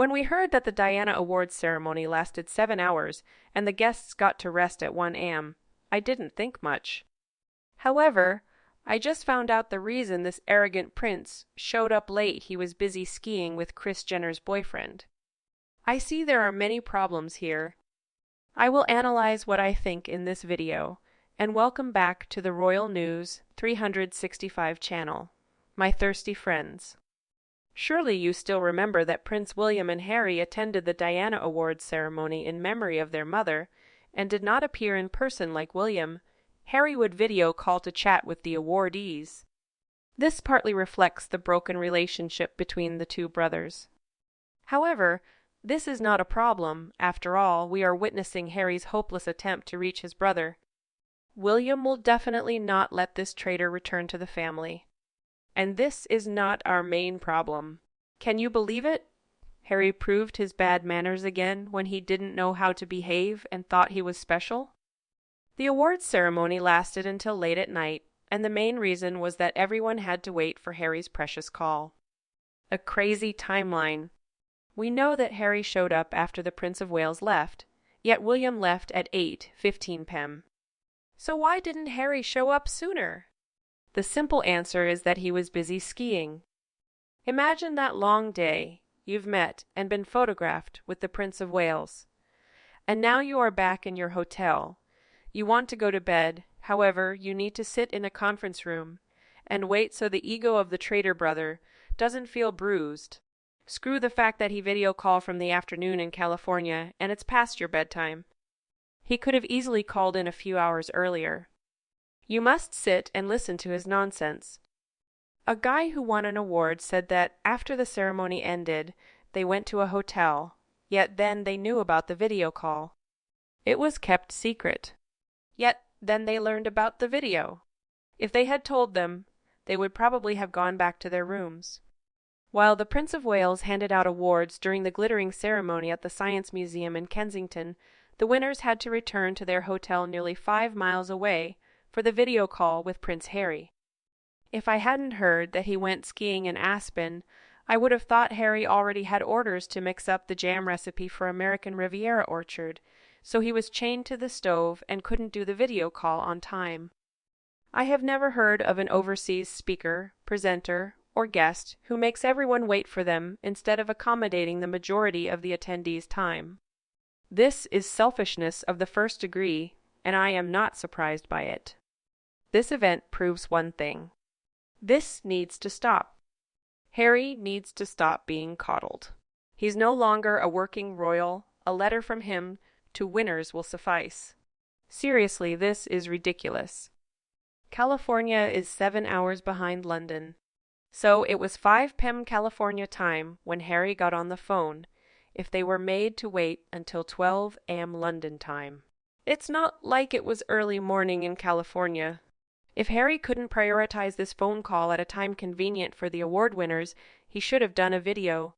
When we heard that the Diana Awards ceremony lasted 7 hours and the guests got to rest at 1 a.m., I didn't think much. However, I just found out the reason this arrogant prince showed up late. He was busy skiing with Kris Jenner's boyfriend. I see there are many problems here. I will analyze what I think in this video, and welcome back to the Royal News 365 channel, my thirsty friends. Surely you still remember that Prince William and Harry attended the Diana Awards ceremony in memory of their mother, and did not appear in person like William. Harry would video call to chat with the awardees. This partly reflects the broken relationship between the two brothers. However, this is not a problem. After all, we are witnessing Harry's hopeless attempt to reach his brother. William will definitely not let this traitor return to the family. And this is not our main problem. Can you believe it? Harry proved his bad manners again when he didn't know how to behave and thought he was special. The awards ceremony lasted until late at night, and the main reason was that everyone had to wait for Harry's precious call. A crazy timeline. We know that Harry showed up after the Prince of Wales left, yet William left at 8:15 p.m. So why didn't Harry show up sooner? The simple answer is that he was busy skiing. Imagine that long day. You've met and been photographed with the Prince of Wales. And now you are back in your hotel. You want to go to bed, however, you need to sit in a conference room and wait so the ego of the traitor brother doesn't feel bruised. Screw the fact that he video called from the afternoon in California and it's past your bedtime. He could have easily called in a few hours earlier. You must sit and listen to his nonsense. A guy who won an award said that after the ceremony ended, they went to a hotel, yet then they knew about the video call. It was kept secret. Yet then they learned about the video. If they had told them, they would probably have gone back to their rooms. While the Prince of Wales handed out awards during the glittering ceremony at the Science Museum in Kensington, the winners had to return to their hotel nearly 5 miles away for the video call with Prince Harry. If I hadn't heard that he went skiing in Aspen, I would have thought Harry already had orders to mix up the jam recipe for American Riviera orchard, so he was chained to the stove and couldn't do the video call on time. I have never heard of an overseas speaker, presenter, or guest who makes everyone wait for them instead of accommodating the majority of the attendees' time. This is selfishness of the first degree, and I am not surprised by it. This event proves one thing. This needs to stop. Harry needs to stop being coddled. He's no longer a working royal. A letter from him to winners will suffice. Seriously, this is ridiculous. California is 7 hours behind London. So it was 5 p.m. California time when Harry got on the phone, if they were made to wait until 12 a.m. London time. It's not like it was early morning in California. If Harry couldn't prioritize this phone call at a time convenient for the award winners, he should have done a video.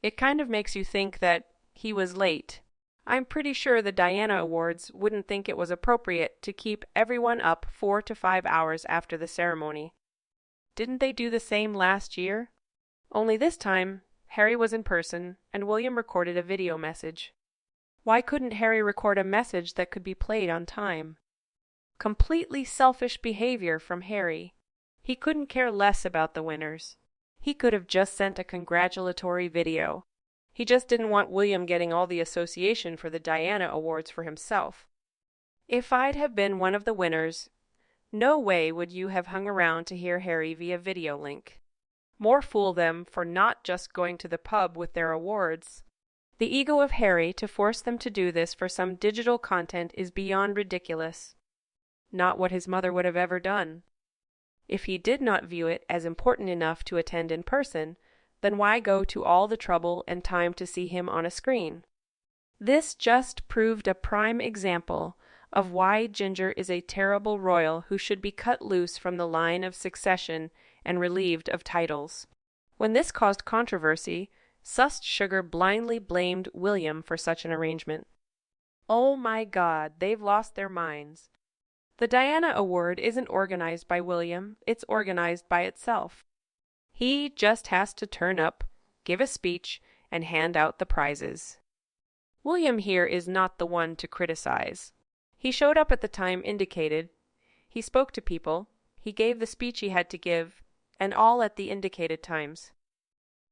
It kind of makes you think that he was late. I'm pretty sure the Diana Awards wouldn't think it was appropriate to keep everyone up 4 to 5 hours after the ceremony. Didn't they do the same last year? Only this time, Harry was in person and William recorded a video message. Why couldn't Harry record a message that could be played on time? Completely selfish behavior from Harry. He couldn't care less about the winners. He could have just sent a congratulatory video. He just didn't want William getting all the association for the Diana Awards for himself. If I'd have been one of the winners, no way would you have hung around to hear Harry via video link. More fool them for not just going to the pub with their awards. The ego of Harry to force them to do this for some digital content is beyond ridiculous. Not what his mother would have ever done. If he did not view it as important enough to attend in person, then why go to all the trouble and time to see him on a screen? This just proved a prime example of why Ginger is a terrible royal who should be cut loose from the line of succession and relieved of titles. When this caused controversy, Sussed Sugar blindly blamed William for such an arrangement. Oh my God, they've lost their minds. The Diana Award isn't organized by William, it's organized by itself. He just has to turn up, give a speech, and hand out the prizes. William here is not the one to criticize. He showed up at the time indicated, he spoke to people, he gave the speech he had to give, and all at the indicated times.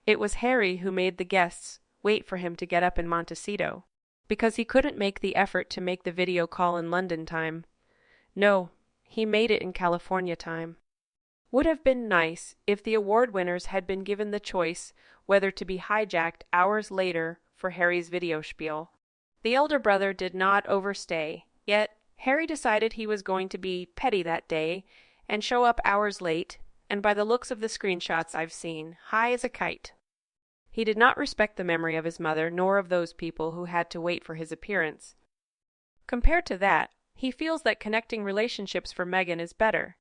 It was Harry who made the guests wait for him to get up in Montecito, because he couldn't make the effort to make the video call in London time. No, he made it in California time. Would have been nice if the award winners had been given the choice whether to be hijacked hours later for Harry's video spiel. The elder brother did not overstay, yet Harry decided he was going to be petty that day and show up hours late, and by the looks of the screenshots I've seen, high as a kite. He did not respect the memory of his mother nor of those people who had to wait for his appearance. Compared to that, he feels that connecting relationships for Meghan is better.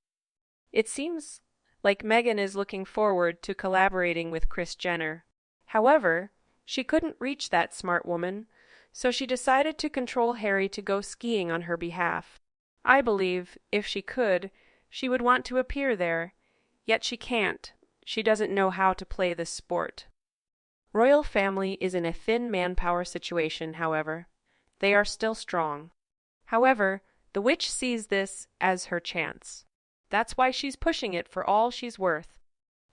It seems like Meghan is looking forward to collaborating with Kris Jenner. However, she couldn't reach that smart woman, so she decided to control Harry to go skiing on her behalf. I believe, if she could, she would want to appear there, yet she can't. She doesn't know how to play this sport. Royal family is in a thin manpower situation, however. They are still strong. However, the witch sees this as her chance. That's why she's pushing it for all she's worth.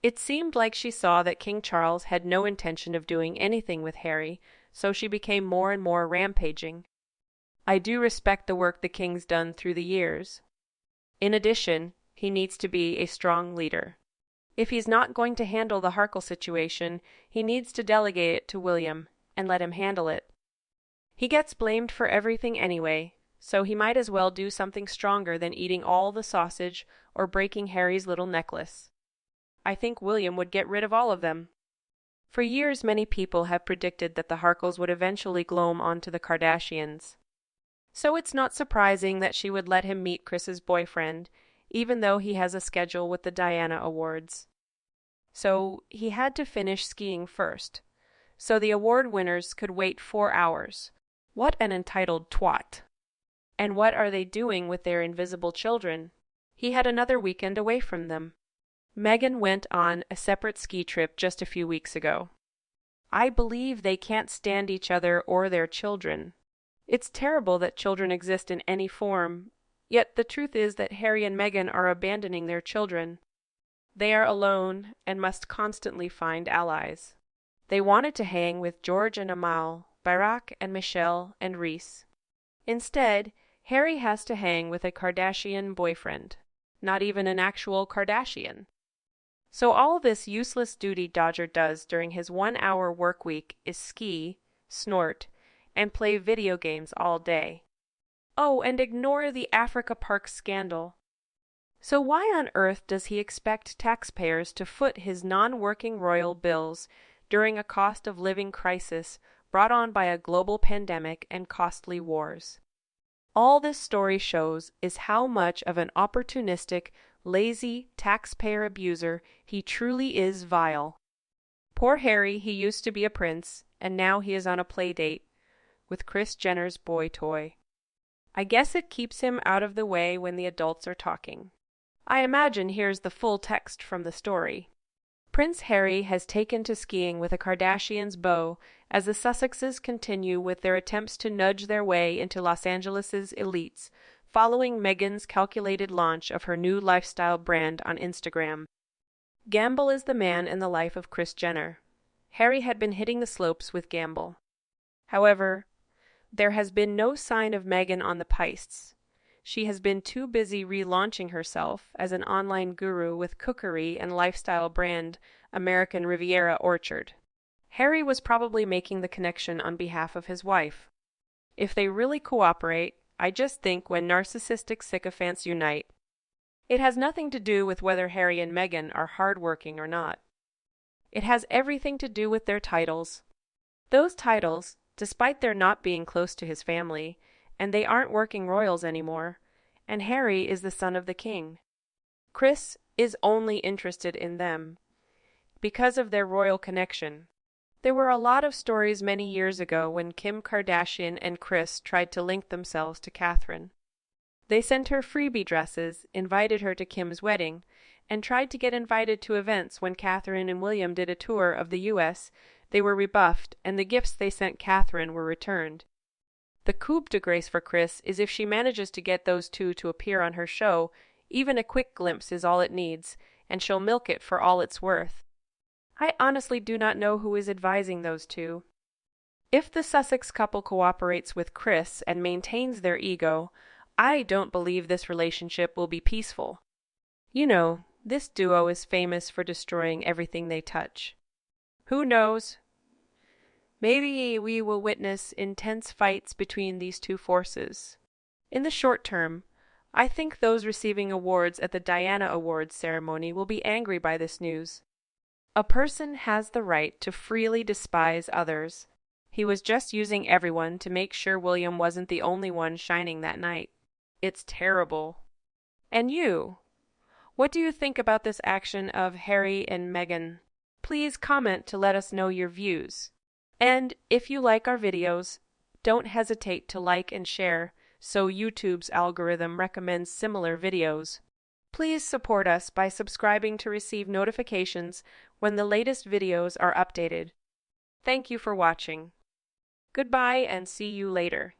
It seemed like she saw that King Charles had no intention of doing anything with Harry, so she became more and more rampaging. I do respect the work the king's done through the years. In addition, he needs to be a strong leader. If he's not going to handle the Harkle situation, he needs to delegate it to William and let him handle it. He gets blamed for everything anyway, so he might as well do something stronger than eating all the sausage or breaking Harry's little necklace. I think William would get rid of all of them. For years, many people have predicted that the Harkles would eventually gloom onto the Kardashians. So it's not surprising that she would let him meet Kris's boyfriend, even though he has a schedule with the Diana Awards. So he had to finish skiing first, so the award winners could wait 4 hours. What an entitled twat. And what are they doing with their invisible children? He had another weekend away from them. Meghan went on a separate ski trip just a few weeks ago. I believe they can't stand each other or their children. It's terrible that children exist in any form, yet the truth is that Harry and Meghan are abandoning their children. They are alone and must constantly find allies. They wanted to hang with George and Amal, Barack and Michelle and Reese. Instead, Harry has to hang with a Kardashian boyfriend, not even an actual Kardashian. So all this useless duty Dodger does during his 1-hour work week is ski, snort, and play video games all day. Oh, and ignore the Africa Park scandal. So why on earth does he expect taxpayers to foot his non-working royal bills during a cost of living crisis brought on by a global pandemic and costly wars? All this story shows is how much of an opportunistic, lazy taxpayer abuser he truly is vile. Poor Harry, he used to be a prince, and now he is on a play date with Kris Jenner's boy toy. I guess it keeps him out of the way when the adults are talking. I imagine here's the full text from the story. Prince Harry has taken to skiing with a Kardashian's beau as the Sussexes continue with their attempts to nudge their way into Los Angeles' elites, following Meghan's calculated launch of her new lifestyle brand on Instagram. Gamble is the man in the life of Kris Jenner. Harry had been hitting the slopes with Gamble. However, there has been no sign of Meghan on the pistes. She has been too busy relaunching herself as an online guru with cookery and lifestyle brand American Riviera Orchard. Harry was probably making the connection on behalf of his wife. If they really cooperate, I just think when narcissistic sycophants unite. It has nothing to do with whether Harry and Meghan are hardworking or not. It has everything to do with their titles. Those titles, despite their not being close to his family, and they aren't working royals anymore, and Harry is the son of the king. Kris is only interested in them because of their royal connection. There were a lot of stories many years ago when Kim Kardashian and Kris tried to link themselves to Catherine. They sent her freebie dresses, invited her to Kim's wedding, and tried to get invited to events when Catherine and William did a tour of the U.S., They were rebuffed, and the gifts they sent Catherine were returned. The coup de grace for Kris is if she manages to get those two to appear on her show. Even a quick glimpse is all it needs, and she'll milk it for all it's worth. I honestly do not know who is advising those two. If the Sussex couple cooperates with Kris and maintains their ego, I don't believe this relationship will be peaceful. You know, this duo is famous for destroying everything they touch. Who knows? Maybe we will witness intense fights between these two forces. In the short term, I think those receiving awards at the Diana Awards ceremony will be angry by this news. A person has the right to freely despise others. He was just using everyone to make sure William wasn't the only one shining that night. It's terrible. And you? What do you think about this action of Harry and Meghan? Please comment to let us know your views. And if you like our videos, don't hesitate to like and share so YouTube's algorithm recommends similar videos. Please support us by subscribing to receive notifications when the latest videos are updated. Thank you for watching. Goodbye and see you later.